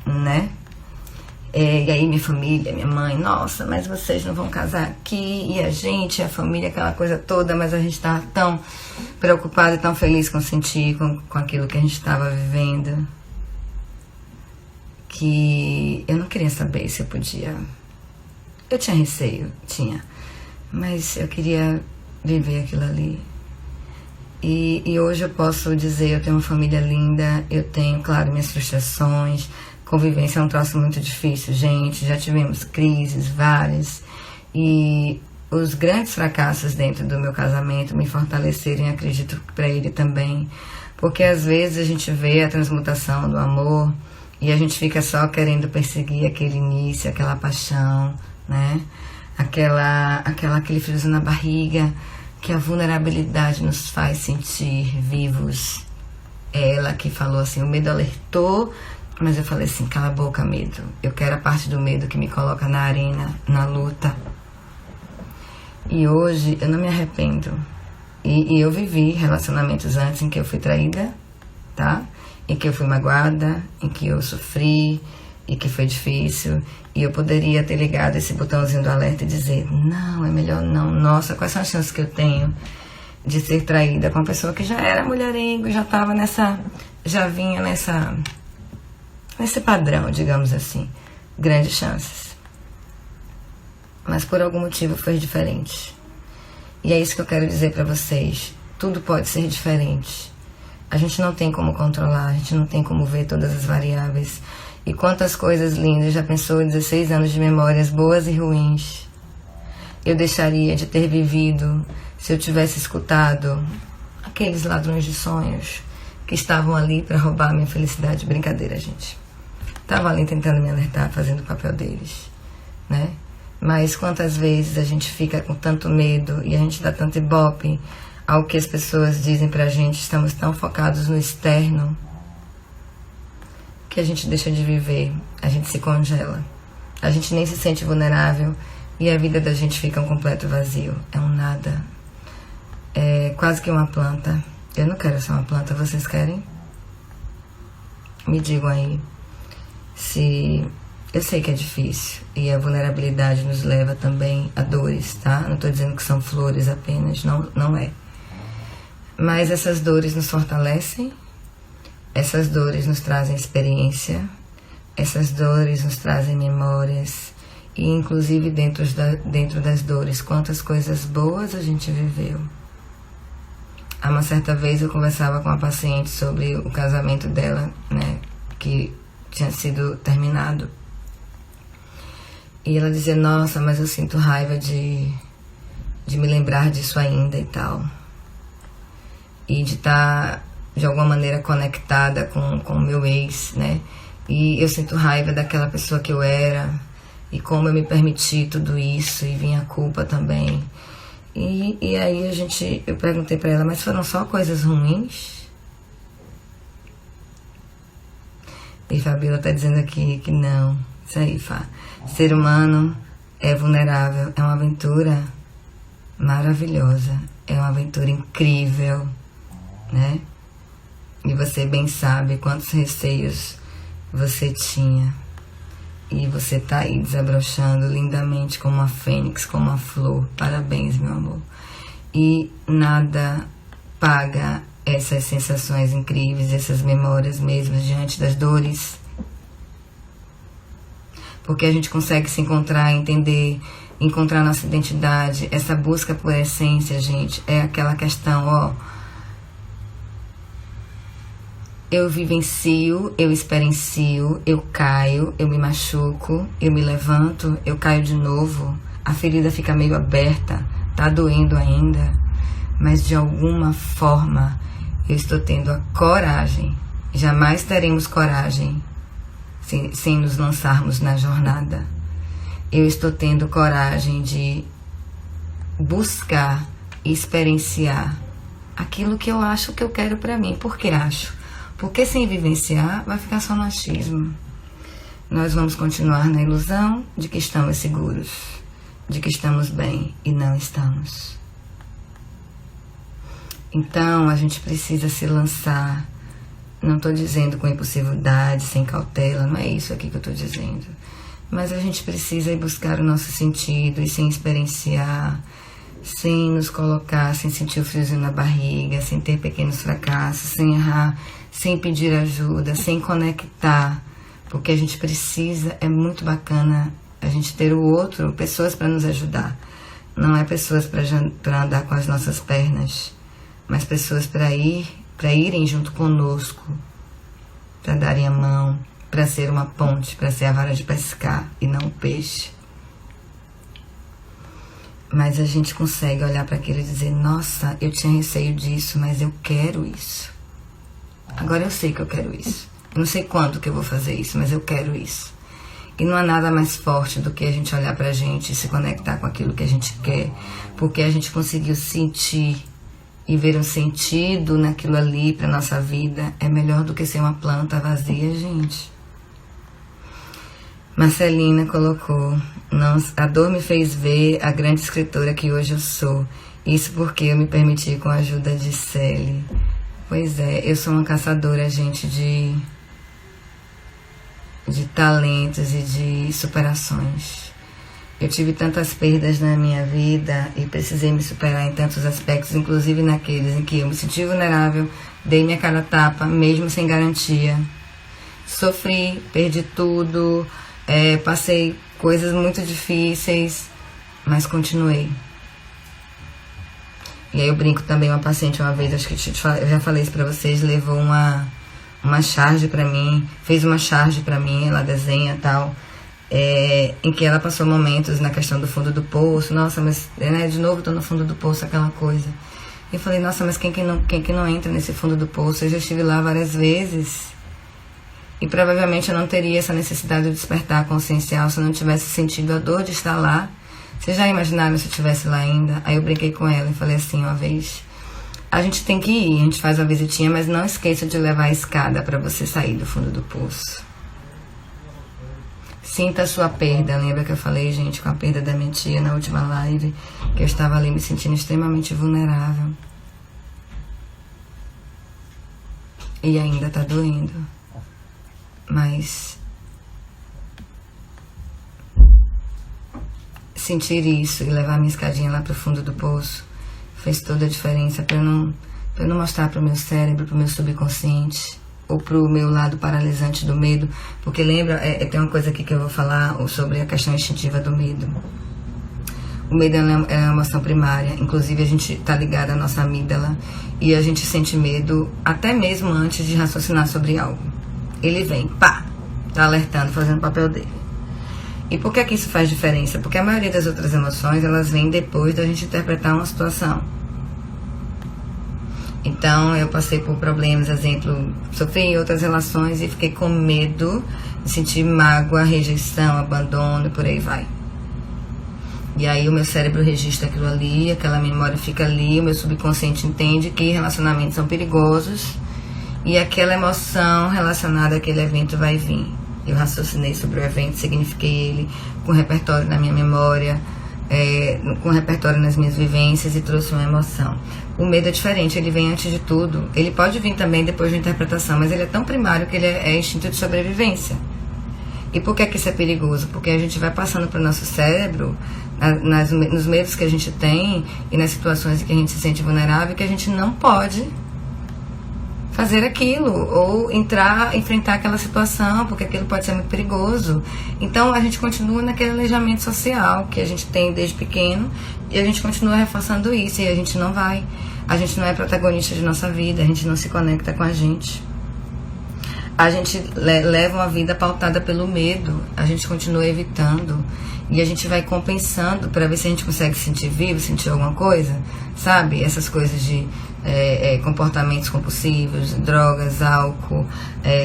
né? E aí minha família, minha mãe, nossa, mas vocês não vão casar aqui, e a gente, a família, aquela coisa toda, mas a gente estava tão preocupado e tão feliz com sentir, com aquilo que a gente estava vivendo, que eu não queria saber se eu podia. Eu tinha receio, mas eu queria viver aquilo ali. E hoje eu posso dizer, eu tenho uma família linda, eu tenho, claro, minhas frustrações. Convivência é um troço muito difícil, gente. Já tivemos crises, várias. E os grandes fracassos dentro do meu casamento me fortaleceram e acredito que para ele também. Porque às vezes a gente vê a transmutação do amor e a gente fica só querendo perseguir aquele início, aquela paixão, né? Aquele friozinho na barriga, que a vulnerabilidade nos faz sentir vivos. Ela que falou assim, o medo alertou. Mas eu falei assim, cala a boca, medo. Eu quero a parte do medo que me coloca na arena, na luta. E hoje eu não me arrependo. E eu vivi relacionamentos antes em que eu fui traída, tá? Em que eu fui magoada, em que eu sofri, e que foi difícil. E eu poderia ter ligado esse botãozinho do alerta e dizer, não, é melhor não. Nossa, quais são as chances que eu tenho de ser traída com uma pessoa que já era mulherengo, já tava já vinha nesse padrão, digamos assim, grandes chances. Mas por algum motivo foi diferente. E é isso que eu quero dizer pra vocês. Tudo pode ser diferente. A gente não tem como controlar, a gente não tem como ver todas as variáveis. E quantas coisas lindas, já pensou em 16 anos de memórias boas e ruins? Eu deixaria de ter vivido se eu tivesse escutado aqueles ladrões de sonhos que estavam ali para roubar a minha felicidade. Brincadeira, gente. Estavam ali tentando me alertar, fazendo o papel deles, né? Mas quantas vezes a gente fica com tanto medo e a gente dá tanto ibope ao que as pessoas dizem pra gente, estamos tão focados no externo, que a gente deixa de viver, a gente se congela, a gente nem se sente vulnerável e a vida da gente fica um completo vazio, é um nada, é quase que uma planta. Eu não quero ser uma planta, vocês querem? Me digam aí, se... Eu sei que é difícil e a vulnerabilidade nos leva também a dores, tá? Não tô dizendo que são flores apenas, não é. Mas essas dores nos fortalecem, essas dores nos trazem experiência, essas dores nos trazem memórias e inclusive dentro das dores, quantas coisas boas a gente viveu. Há uma certa vez eu conversava com uma paciente sobre o casamento dela, né, que tinha sido terminado. E ela dizia, nossa, mas eu sinto raiva de me lembrar disso ainda e tal. E de estar, de alguma maneira, conectada com o meu ex, né? E eu sinto raiva daquela pessoa que eu era. E como eu me permiti tudo isso. E vinha a culpa também. E aí eu perguntei pra ela, mas foram só coisas ruins? E Fabiola tá dizendo aqui que não. Isso aí, Fá. Ser humano é vulnerável, é uma aventura maravilhosa, é uma aventura incrível, né? E você bem sabe quantos receios você tinha. E você tá aí desabrochando lindamente como uma fênix, como uma flor. Parabéns, meu amor. E nada paga essas sensações incríveis, essas memórias mesmo diante das dores. Porque a gente consegue se encontrar, entender, encontrar nossa identidade. Essa busca por essência, gente, é aquela questão, ó. Eu vivencio, eu experiencio, eu caio, eu me machuco, eu me levanto, eu caio de novo. A ferida fica meio aberta, tá doendo ainda. Mas de alguma forma eu estou tendo a coragem. Jamais teremos coragem sem nos lançarmos na jornada. Eu estou tendo coragem de buscar e experienciar aquilo que eu acho que eu quero pra mim. Por que acho? Porque sem vivenciar vai ficar só no achismo. Nós vamos continuar na ilusão de que estamos seguros, de que estamos bem e não estamos. Então a gente precisa se lançar. Não estou dizendo com impulsividade, sem cautela, não é isso aqui que eu estou dizendo. Mas a gente precisa ir buscar o nosso sentido e sem experienciar, sem nos colocar, sem sentir o friozinho na barriga, sem ter pequenos fracassos, sem errar, sem pedir ajuda, sem conectar. Porque a gente precisa, é muito bacana a gente ter o outro, pessoas para nos ajudar. Não é pessoas para andar com as nossas pernas, mas pessoas para irem junto conosco, para darem a mão, para ser uma ponte, para ser a vara de pescar e não o peixe. Mas a gente consegue olhar para aquilo e dizer, nossa, eu tinha receio disso, mas eu quero isso. Agora eu sei que eu quero isso. Eu não sei quando que eu vou fazer isso, mas eu quero isso. E não há nada mais forte do que a gente olhar pra gente e se conectar com aquilo que a gente quer, porque a gente conseguiu sentir e ver um sentido naquilo ali para nossa vida. É melhor do que ser uma planta vazia, gente. Marcelina colocou, a dor me fez ver a grande escritora que hoje eu sou. Isso porque eu me permiti com a ajuda de Célie. Pois é, eu sou uma caçadora, gente, de talentos e de superações. Eu tive tantas perdas na minha vida e precisei me superar em tantos aspectos, inclusive naqueles em que eu me senti vulnerável, dei minha cara a tapa, mesmo sem garantia. Sofri, perdi tudo, passei coisas muito difíceis, mas continuei. E aí eu brinco também, uma paciente uma vez, acho que eu já falei isso pra vocês, levou uma charge pra mim, fez uma charge pra mim, ela desenha e tal, em que ela passou momentos na questão do fundo do poço. Nossa, mas né, de novo tô no fundo do poço, aquela coisa. Eu falei, nossa, mas quem que não entra nesse fundo do poço? Eu já estive lá várias vezes. E provavelmente eu não teria essa necessidade de despertar consciencial se eu não tivesse sentido a dor de estar lá. Vocês já imaginaram se eu estivesse lá ainda? Aí eu brinquei com ela e falei assim uma vez, a gente tem que ir, a gente faz uma visitinha, mas não esqueça de levar a escada para você sair do fundo do poço. Sinta a sua perda. Lembra que eu falei, gente, com a perda da minha tia na última live, que eu estava ali me sentindo extremamente vulnerável. E ainda tá doendo. Mas sentir isso e levar minha escadinha lá pro fundo do poço fez toda a diferença pra eu não mostrar pro meu cérebro, pro meu subconsciente, ou pro meu lado paralisante do medo. Porque lembra, tem uma coisa aqui que eu vou falar sobre a questão instintiva do medo. O medo é uma emoção primária, inclusive a gente tá ligado à nossa amígdala e a gente sente medo até mesmo antes de raciocinar sobre algo. Ele vem, pá, tá alertando, fazendo o papel dele. E por que isso faz diferença? Porque a maioria das outras emoções, elas vêm depois da gente interpretar uma situação. Então, eu passei por problemas, exemplo, sofri em outras relações e fiquei com medo de sentir mágoa, rejeição, abandono e por aí vai. E aí o meu cérebro registra aquilo ali, aquela memória fica ali, o meu subconsciente entende que relacionamentos são perigosos e aquela emoção relacionada àquele evento vai vir. Eu raciocinei sobre o evento, signifiquei ele com repertório na minha memória, com repertório nas minhas vivências e trouxe uma emoção. O medo é diferente, ele vem antes de tudo. Ele pode vir também depois da interpretação, mas ele é tão primário que ele é instinto de sobrevivência. E por que isso é perigoso? Porque a gente vai passando para o nosso cérebro, nos medos que a gente tem e nas situações em que a gente se sente vulnerável, que a gente não pode fazer aquilo ou enfrentar aquela situação, porque aquilo pode ser muito perigoso. Então a gente continua naquele aleijamento social que a gente tem desde pequeno e a gente continua reforçando isso e a gente não é protagonista de nossa vida, a gente não se conecta com a gente. A gente leva uma vida pautada pelo medo, a gente continua evitando e a gente vai compensando para ver se a gente consegue se sentir vivo, sentir alguma coisa, sabe? Essas coisas de comportamentos compulsivos, drogas, álcool,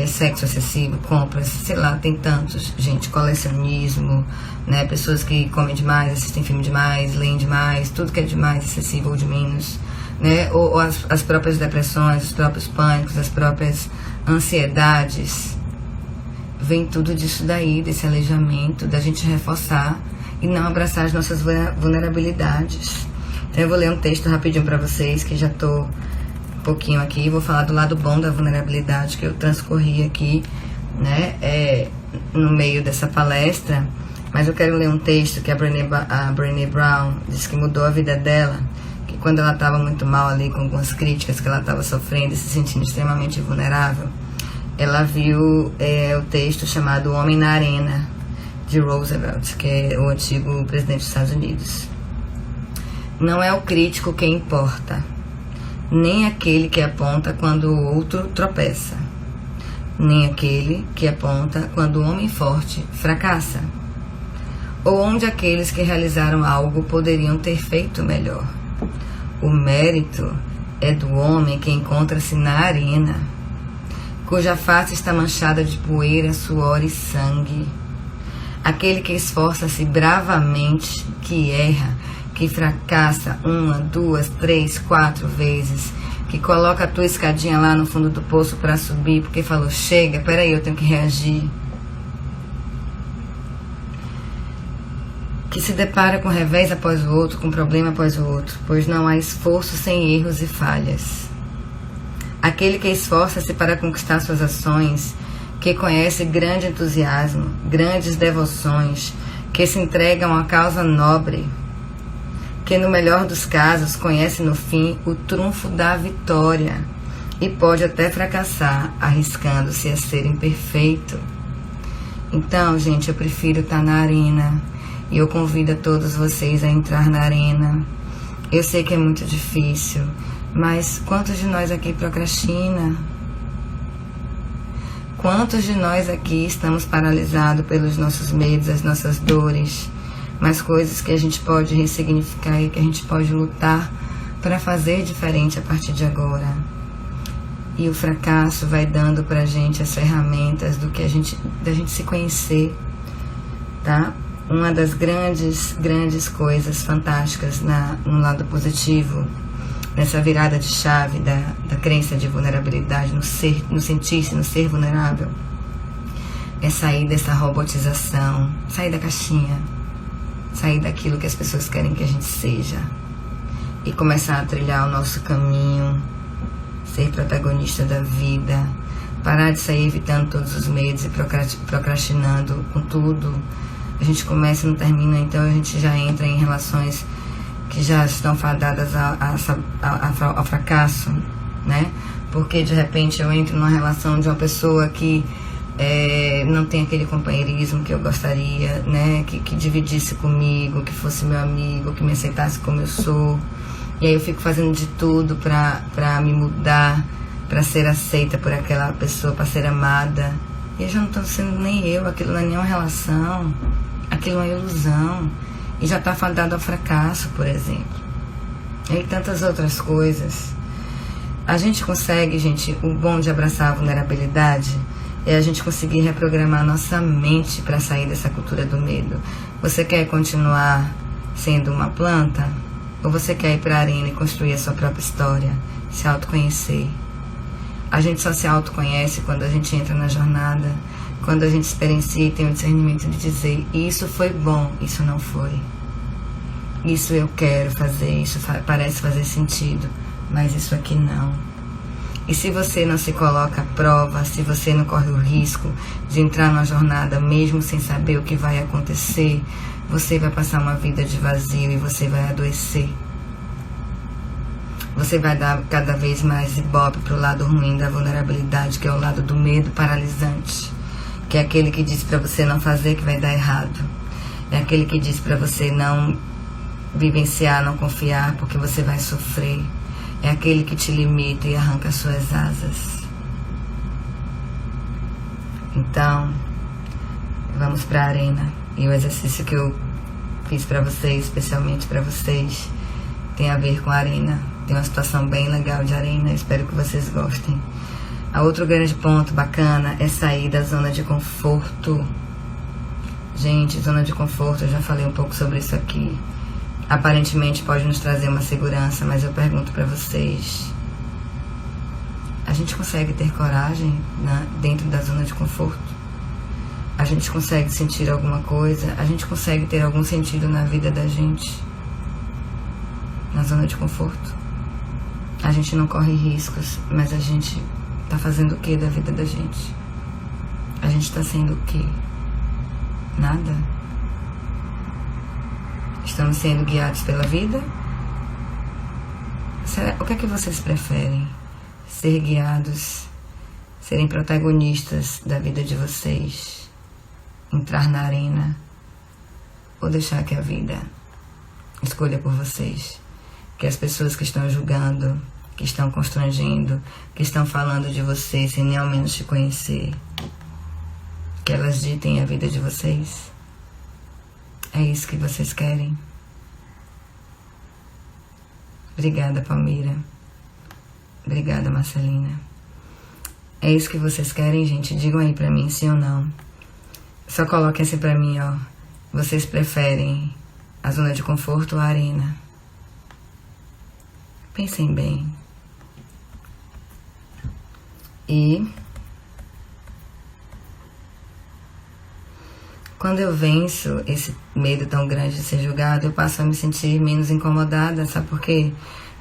sexo excessivo, compras, sei lá, tem tantos, gente, colecionismo, né? Pessoas que comem demais, assistem filme demais, leem demais, tudo que é demais, excessivo ou de menos, né? Ou as próprias depressões, os próprios pânicos, as próprias ansiedades, vem tudo disso daí, desse aleijamento, da gente reforçar e não abraçar as nossas vulnerabilidades. Então eu vou ler um texto rapidinho para vocês, que já tô um pouquinho aqui, vou falar do lado bom da vulnerabilidade que eu transcorri aqui, né, no meio dessa palestra, mas eu quero ler um texto que a Brené Brown disse que mudou a vida dela, que quando ela estava muito mal ali, com algumas críticas que ela estava sofrendo e se sentindo extremamente vulnerável, ela viu o texto chamado O Homem na Arena, de Roosevelt, que é o antigo presidente dos Estados Unidos. Não é o crítico quem importa, nem aquele que aponta quando o outro tropeça, nem aquele que aponta quando o homem forte fracassa, ou onde aqueles que realizaram algo poderiam ter feito melhor. O mérito é do homem que encontra-se na arena, cuja face está manchada de poeira, suor e sangue. Aquele que esforça-se bravamente, que erra, que fracassa 1, 2, 3, 4 vezes, que coloca a tua escadinha lá no fundo do poço para subir, porque falou, chega, peraí, eu tenho que reagir. Que se depara com revés após o outro, com problema após o outro, pois não há esforço sem erros e falhas. Aquele que esforça-se para conquistar suas ações, que conhece grande entusiasmo, grandes devoções, que se entrega a uma causa nobre, que no melhor dos casos conhece no fim o trunfo da vitória e pode até fracassar, arriscando-se a ser imperfeito. Então, gente, eu prefiro estar na arena e eu convido a todos vocês a entrar na arena, Eu sei que é muito difícil, mas quantos de nós aqui procrastina? Quantos de nós aqui estamos paralisados pelos nossos medos, as nossas dores, mas coisas que a gente pode ressignificar e que a gente pode lutar para fazer diferente a partir de agora. E o fracasso vai dando pra gente as ferramentas da gente se conhecer, tá? Uma das grandes coisas fantásticas no lado positivo, nessa virada de chave da crença de vulnerabilidade, no sentir-se, no ser vulnerável, é sair dessa robotização, sair da caixinha, sair daquilo que as pessoas querem que a gente seja e começar a trilhar o nosso caminho, ser protagonista da vida, parar de sair evitando todos os medos e procrastinando com tudo. A gente começa e não termina, então a gente já entra em relações que já estão fadadas ao fracasso, né? Porque de repente eu entro numa relação de uma pessoa que não tem aquele companheirismo que eu gostaria, né? Que dividisse comigo, que fosse meu amigo, que me aceitasse como eu sou. E aí eu fico fazendo de tudo pra me mudar, pra ser aceita por aquela pessoa, pra ser amada. E eu já não tô sendo nem eu, aquilo não é nenhuma relação, aquilo é uma ilusão. E já tá fadado ao fracasso, por exemplo. E tantas outras coisas. A gente consegue, gente, o bom de abraçar a vulnerabilidade é a gente conseguir reprogramar nossa mente para sair dessa cultura do medo. Você quer continuar sendo uma planta? Ou você quer ir para a arena e construir a sua própria história, se autoconhecer? A gente só se autoconhece quando a gente entra na jornada, quando a gente experiencia e tem o discernimento de dizer: isso foi bom, isso não foi. Isso eu quero fazer, isso parece fazer sentido, mas isso aqui não. E se você não se coloca à prova, se você não corre o risco de entrar numa jornada mesmo sem saber o que vai acontecer, você vai passar uma vida de vazio e você vai adoecer. Você vai dar cada vez mais ibope para o lado ruim da vulnerabilidade, que é o lado do medo paralisante, que é aquele que diz para você não fazer que vai dar errado. É aquele que diz para você não vivenciar, não confiar, porque você vai sofrer. É aquele que te limita e arranca suas asas. Então, vamos para a arena. E o exercício que eu fiz para vocês, especialmente para vocês, tem a ver com a arena. Tem uma situação bem legal de arena, espero que vocês gostem. A outro grande ponto bacana é sair da zona de conforto. Gente, zona de conforto, eu já falei um pouco sobre isso aqui. Aparentemente pode nos trazer uma segurança, mas eu pergunto para vocês: a gente consegue ter coragem dentro da zona de conforto? A gente consegue sentir alguma coisa? A gente consegue ter algum sentido na vida da gente na zona de conforto? A gente não corre riscos, mas a gente tá fazendo o que da vida da gente? A gente tá sendo o que? Nada? Estamos sendo guiados pela vida? O que é que vocês preferem? Ser guiados, serem protagonistas da vida de vocês, entrar na arena, ou deixar que a vida escolha por vocês? Que as pessoas que estão julgando, que estão constrangendo, que estão falando de vocês sem nem ao menos te conhecer, que elas ditem a vida de vocês? É isso que vocês querem? Obrigada, Palmira. Obrigada, Marcelina. É isso que vocês querem, gente? Digam aí pra mim, sim ou não. Só coloquem assim pra mim, ó. Vocês preferem a zona de conforto ou a arena? Pensem bem. E quando eu venço esse medo tão grande de ser julgado, eu passo a me sentir menos incomodada, sabe por quê?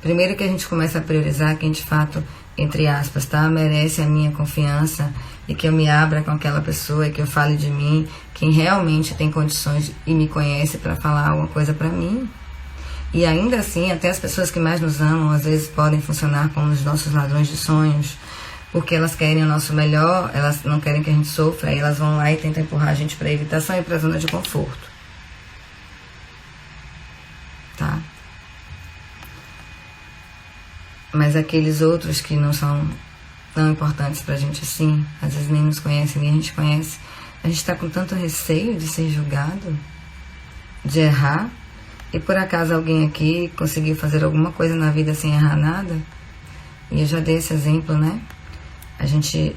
Primeiro que a gente começa a priorizar quem de fato, entre aspas, tá, merece a minha confiança e que eu me abra com aquela pessoa e que eu fale de mim, quem realmente tem condições e me conhece para falar alguma coisa para mim. E ainda assim, até as pessoas que mais nos amam, às vezes podem funcionar como os nossos ladrões de sonhos, porque elas querem o nosso melhor, elas não querem que a gente sofra, aí elas vão lá e tentam empurrar a gente para a evitação e para a zona de conforto. Tá? Mas aqueles outros que não são tão importantes pra gente assim, às vezes nem nos conhecem, nem a gente conhece, a gente tá com tanto receio de ser julgado, de errar, e por acaso alguém aqui conseguiu fazer alguma coisa na vida sem errar nada, e eu já dei esse exemplo, né? A gente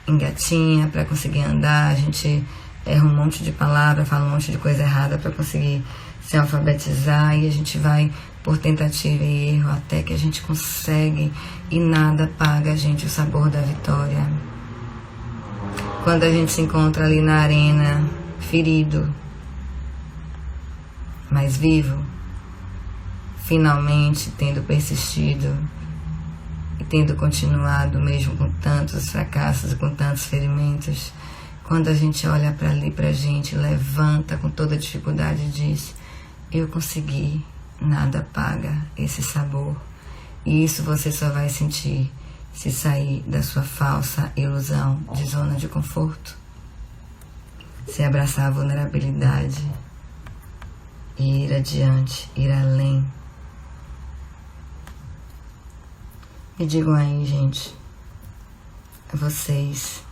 engatinha pra conseguir andar, a gente erra um monte de palavra, fala um monte de coisa errada pra conseguir se alfabetizar, e a gente vai por tentativa e erro até que a gente consegue, e nada paga a gente o sabor da vitória. Quando a gente se encontra ali na arena, ferido, mas vivo, finalmente tendo persistido e tendo continuado mesmo com tantos fracassos e com tantos ferimentos, quando a gente olha para ali pra gente, levanta com toda dificuldade e diz: eu consegui, nada paga esse sabor. E isso você só vai sentir se sair da sua falsa ilusão de zona de conforto, se abraçar a vulnerabilidade e ir adiante, ir além. Me digam aí, gente, vocês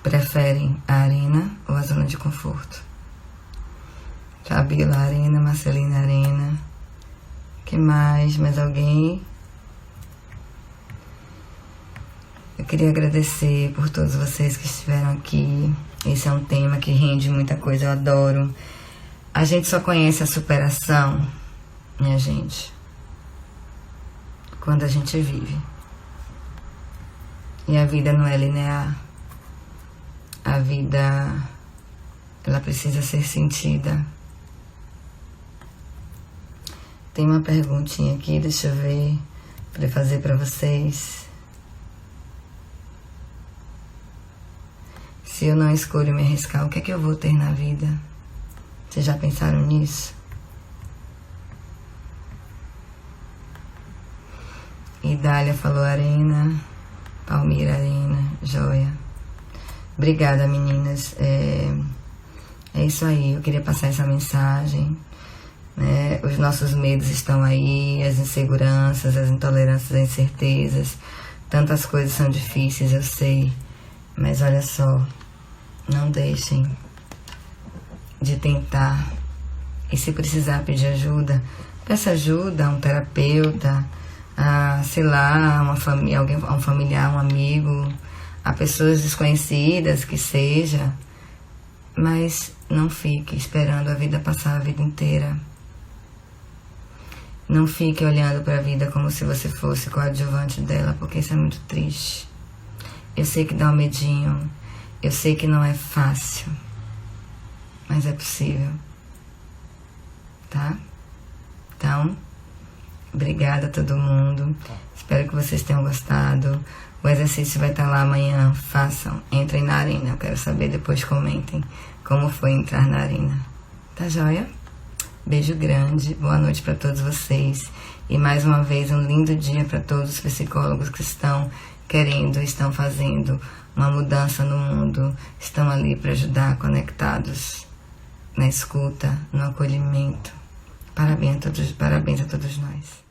preferem a arena ou a zona de conforto? Fabíola arena, Marcelina arena. Que mais? Mais alguém? Eu queria agradecer por todos vocês que estiveram aqui. Esse é um tema que rende muita coisa, eu adoro. A gente só conhece a superação, minha gente, quando a gente vive. E a vida não é linear. A vida, ela precisa ser sentida. Tem uma perguntinha aqui, deixa eu ver, para fazer para vocês. Se eu não escolho me arriscar, o que é que eu vou ter na vida? Vocês já pensaram nisso? Idália falou arena, Palmira arena, joia. Obrigada, meninas. É isso aí, eu queria passar essa mensagem. Né? Os nossos medos estão aí, as inseguranças, as intolerâncias, as incertezas. Tantas coisas são difíceis, eu sei. Mas olha só, não deixem de tentar. E se precisar pedir ajuda, peça ajuda a um terapeuta, a, sei lá, uma família, alguém, a um familiar, um amigo, a pessoas desconhecidas que seja. Mas não fique esperando a vida passar a vida inteira. Não fique olhando para a vida como se você fosse coadjuvante dela, porque isso é muito triste. Eu sei que dá um medinho, eu sei que não é fácil, mas é possível, tá? Então, obrigada a todo mundo, espero que vocês tenham gostado. O exercício vai estar lá amanhã, façam, entrem na arena, eu quero saber, depois comentem como foi entrar na arena. Tá joia? Beijo grande, boa noite para todos vocês. E mais uma vez, um lindo dia para todos os psicólogos que estão querendo, estão fazendo uma mudança no mundo, estão ali para ajudar, conectados na escuta, no acolhimento. Parabéns a todos nós.